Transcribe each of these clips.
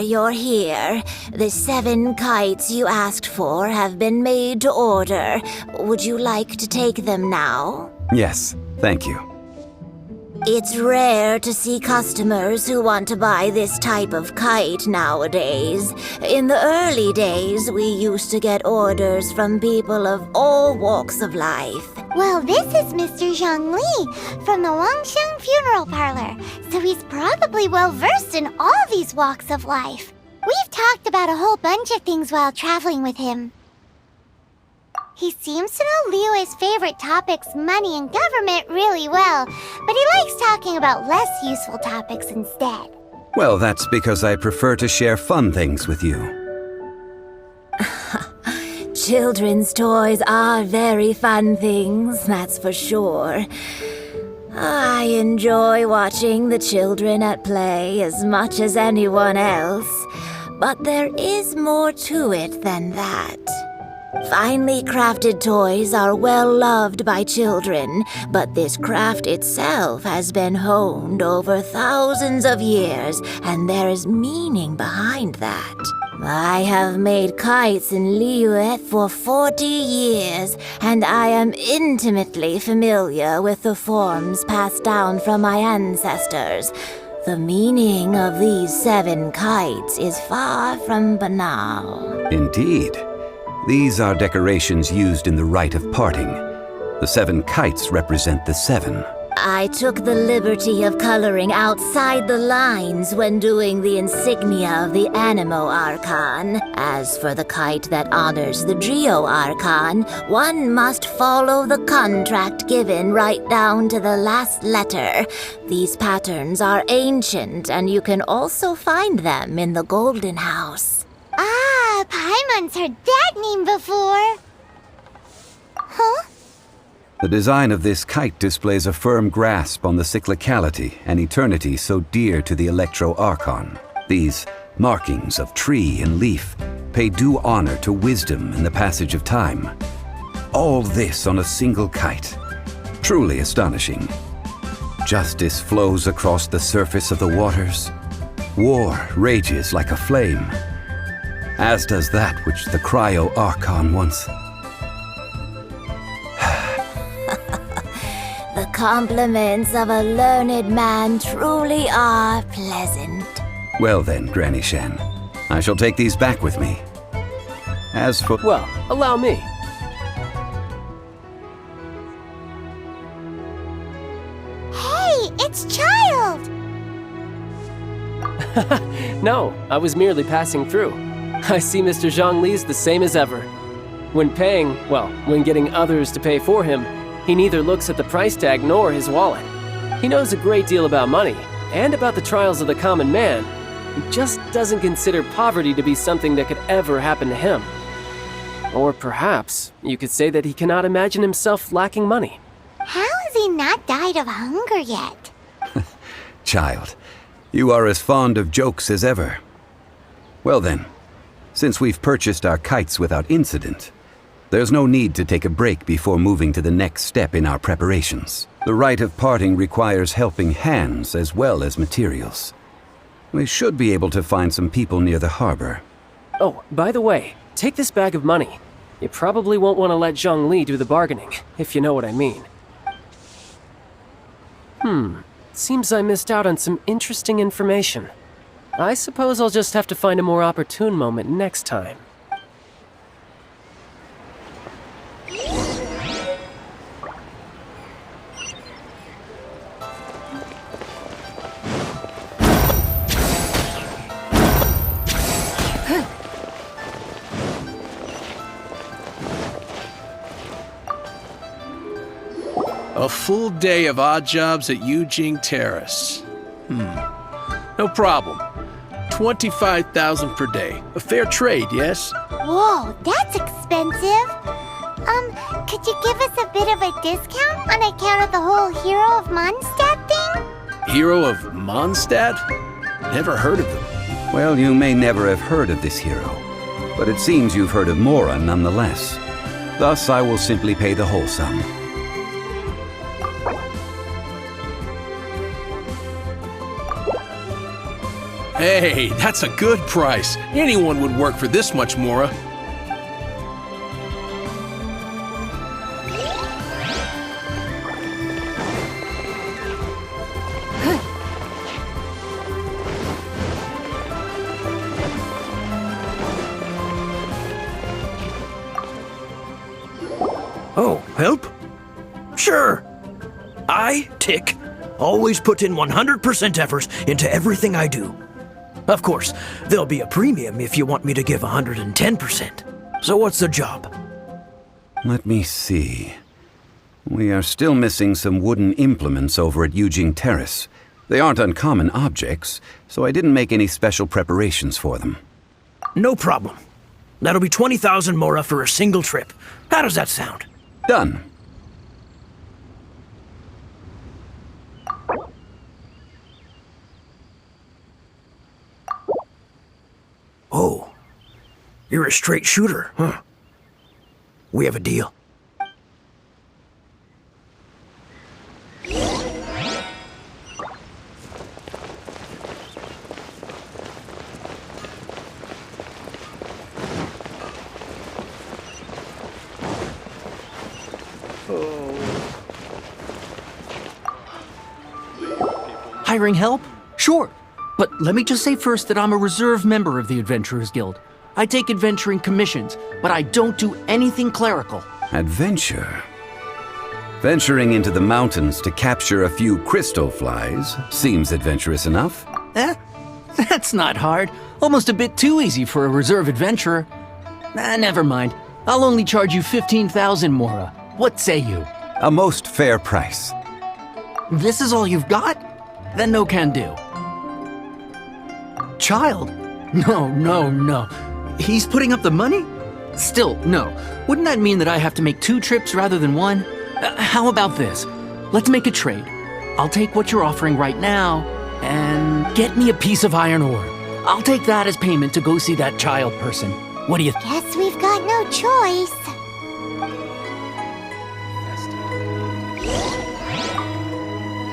you're here. The 7 kites you asked for have been made to order. Would you like to take them now? Yes, thank you. It's rare to see customers who want to buy this type of kite nowadays. In the early days, we used to get orders from people of all walks of life. Well, this is Mr. Zhongli from the Wangsheng Funeral Parlor, so he's probably well-versed in all these walks of life. We've talked about a whole bunch of things while traveling with him. He seems to know Liyue's favorite topics, money and government, really well, but he likes talking about less useful topics instead. Well, that's because I prefer to share fun things with you. Children's toys are very fun things, that's for sure. I enjoy watching the children at play as much as anyone else, but there is more to it than that. Finely crafted toys are well loved by children, but this craft itself has been honed over thousands of years, and there is meaning behind that. I have made kites in Liyue for 40 years, and I am intimately familiar with the forms passed down from my ancestors. The meaning of these 7 kites is far from banal. Indeed. These are decorations used in the rite of parting. The 7 kites represent the 7. I took the liberty of coloring outside the lines when doing the insignia of the Animo Archon. As for the kite that honors the Geo Archon, one must follow the contract given right down to the last letter. These patterns are ancient, and you can also find them in the Golden House. Ah, Paimon's heard that name before. Huh? The design of this kite displays a firm grasp on the cyclicality and eternity so dear to the Electro Archon. These markings of tree and leaf pay due honor to wisdom and the passage of time. All this on a single kite. Truly astonishing. Justice flows across the surface of the waters. War rages like a flame, as does that which the Cryo Archon once. The compliments of a learned man truly are pleasant. Well then, Granny Shen, I shall take these back with me. As for— Well, allow me. Hey, it's Child! No, I was merely passing through. I see Mr. Zhongli's the same as ever. When when getting others to pay for him, he neither looks at the price tag nor his wallet. He knows a great deal about money, and about the trials of the common man. He just doesn't consider poverty to be something that could ever happen to him. Or perhaps you could say that he cannot imagine himself lacking money. How has he not died of hunger yet? Child, you are as fond of jokes as ever. Well then, since we've purchased our kites without incident, there's no need to take a break before moving to the next step in our preparations. The rite of parting requires helping hands as well as materials. We should be able to find some people near the harbor. Oh, by the way, take this bag of money. You probably won't want to let Zhongli do the bargaining, if you know what I mean. Seems I missed out on some interesting information. I suppose I'll just have to find a more opportune moment next time. A full day of odd jobs at Yujing Terrace. No problem. 25,000 per day. A fair trade, yes? Whoa, that's expensive. Could you give us a bit of a discount on account of the whole Hero of Mondstadt thing? Hero of Mondstadt? Never heard of them. Well, you may never have heard of this hero, but it seems you've heard of Mora nonetheless. Thus, I will simply pay the whole sum. Hey, that's a good price. Anyone would work for this much, Mora. Oh, help? Sure. I, Tick, always put in 100% effort into everything I do. Of course, there'll be a premium if you want me to give 110%. So what's the job? Let me see. We are still missing some wooden implements over at Yujing Terrace. They aren't uncommon objects, so I didn't make any special preparations for them. No problem. That'll be 20,000 Mora for a single trip. How does that sound? Done. Oh, you're a straight shooter, huh? We have a deal. Hiring help? Sure. But let me just say first that I'm a reserve member of the Adventurers Guild. I take adventuring commissions, but I don't do anything clerical. Adventure? Venturing into the mountains to capture a few crystal flies seems adventurous enough. That's not hard. Almost a bit too easy for a reserve adventurer. Never mind. I'll only charge you 15,000 Mora. What say you? A most fair price. This is all you've got? Then no can do. Child? No. He's putting up the money? Still, no. Wouldn't that mean that I have to make 2 trips rather than 1? How about this? Let's make a trade. I'll take what you're offering right now and get me a piece of iron ore. I'll take that as payment to go see that child person. What do you think? Guess we've got no choice.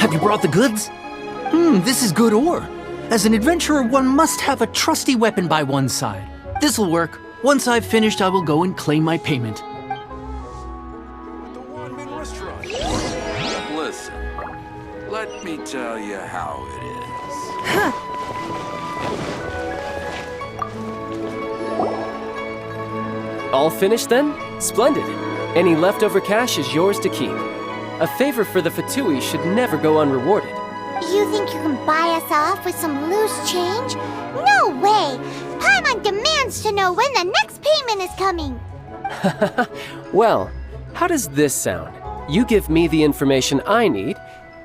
Have you brought the goods? This is good ore. As an adventurer, one must have a trusty weapon by one's side. This'll work. Once I've finished, I will go and claim my payment. Listen, let me tell you how it is. All finished then? Splendid. Any leftover cash is yours to keep. A favor for the Fatui should never go unrewarded. You think you can buy us off with some loose change? No way! Paimon demands to know when the next payment is coming! Well, how does this sound? You give me the information I need,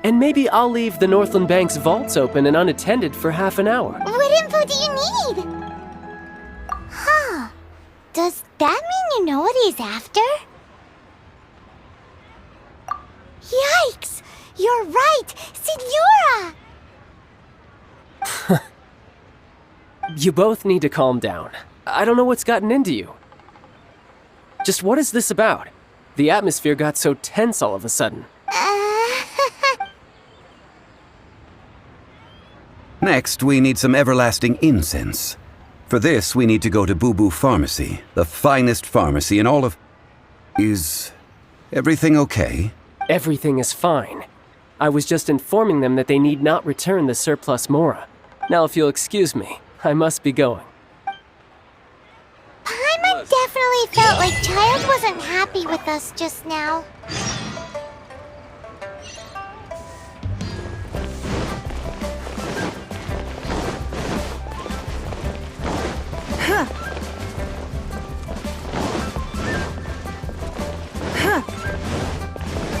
and maybe I'll leave the Northland Bank's vaults open and unattended for half an hour. What info do you need? Huh. Does that mean you know what he's after? Yikes! You're right! Signora! You both need to calm down. I don't know what's gotten into you. Just what is this about? The atmosphere got so tense all of a sudden. Next, we need some everlasting incense. For this, we need to go to Boo Boo Pharmacy, the finest pharmacy in all of... Is everything okay? Everything is fine. I was just informing them that they need not return the surplus Mora. Now, if you'll excuse me, I must be going. Paimon definitely felt like Child wasn't happy with us just now.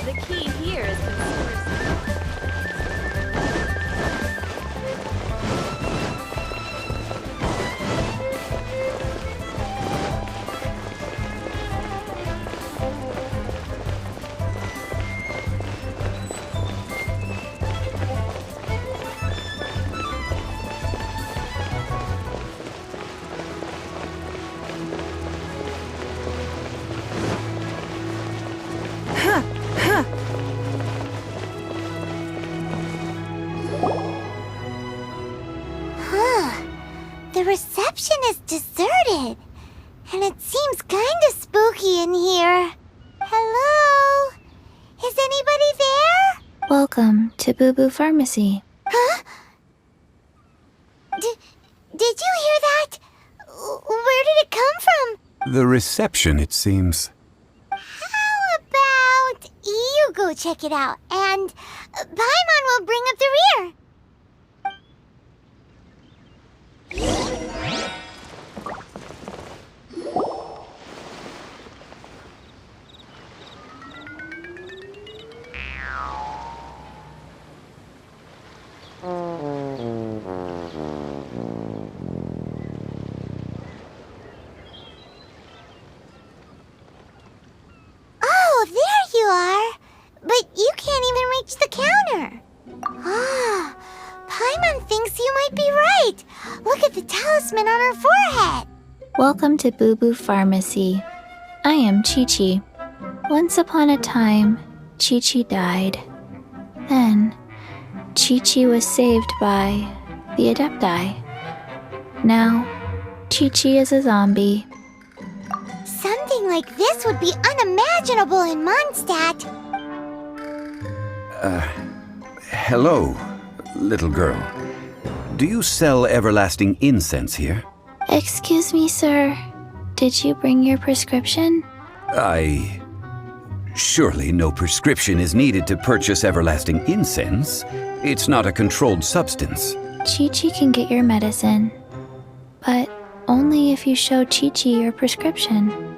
The key here is consumer. is deserted. And it seems kinda spooky in here. Hello? Is anybody there? Welcome to Boo Boo Pharmacy. Huh? Did you hear that? Where did it come from? The reception, it seems. How about you go check it out, and Paimon will bring up the rear. Oh, there you are. But you can't even reach the counter. Ah, Paimon thinks you might be right. Look at the talisman on her forehead. Welcome to Boo Boo Pharmacy. I am Chi-Chi. Once upon a time, Chi-Chi died. Then, Chi-Chi was saved by the Adepti. Now, Chi-Chi is a zombie. Something like this would be unimaginable in Mondstadt. Hello, little girl. Do you sell everlasting incense here? Excuse me, sir. Did you bring your prescription? Surely no prescription is needed to purchase everlasting incense. It's not a controlled substance. Chi-Chi can get your medicine, but only if you show Chi-Chi your prescription.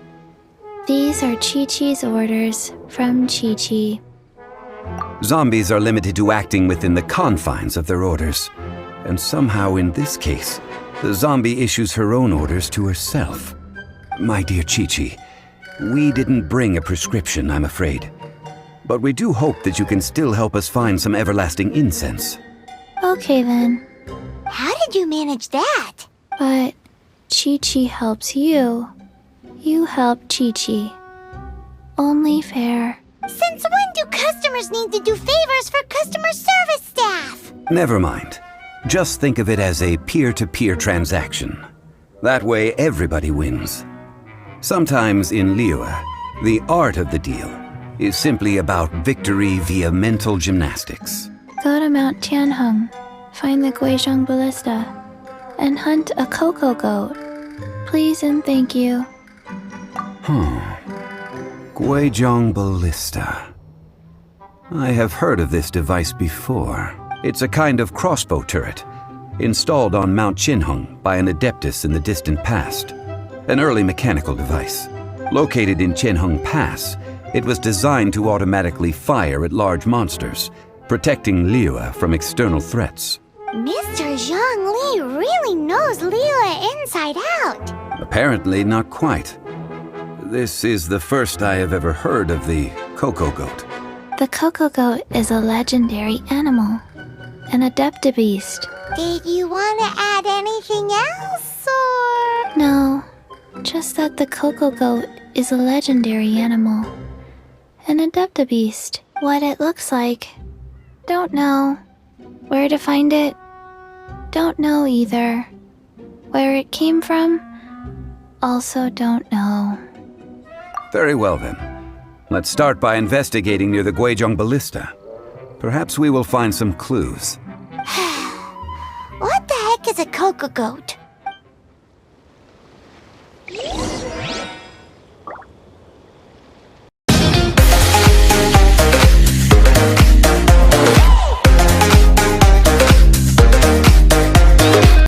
These are Chi-Chi's orders from Chi-Chi. Zombies are limited to acting within the confines of their orders. And somehow in this case, the zombie issues her own orders to herself. My dear Chi-Chi, we didn't bring a prescription, I'm afraid. But we do hope that you can still help us find some everlasting incense. Okay then, How did you manage that? but Chi-Chi helps you. You help Chi-Chi. Only fair. Since when do customers need to do favors for customer service staff? Never mind. Just think of it as a peer-to-peer transaction. That way everybody wins. Sometimes in Liyue, the art of the deal is simply about victory via mental gymnastics. Go to Mount Tianheng, find the Guizhong Ballista, and hunt a cocoa goat. Please and thank you. Guizhong Ballista. I have heard of this device before. It's a kind of crossbow turret, installed on Mount Tianheng by an adeptus in the distant past. An early mechanical device. Located in Tianheng Pass, it was designed to automatically fire at large monsters, protecting Liyue from external threats. Mr. Zhongli really knows Liyue inside out. Apparently not quite. This is the first I have ever heard of the cocoa goat. The cocoa goat is a legendary animal, an adeptabeast. Did you want to add anything else, or...? No, just that the cocoa goat is a legendary animal, an adeptabeast. What it looks like, don't know. Where to find it, don't know either. Where it came from, also don't know. Very well then. Let's start by investigating near the Guizhong Ballista. Perhaps we will find some clues. What the heck is a cocoa goat?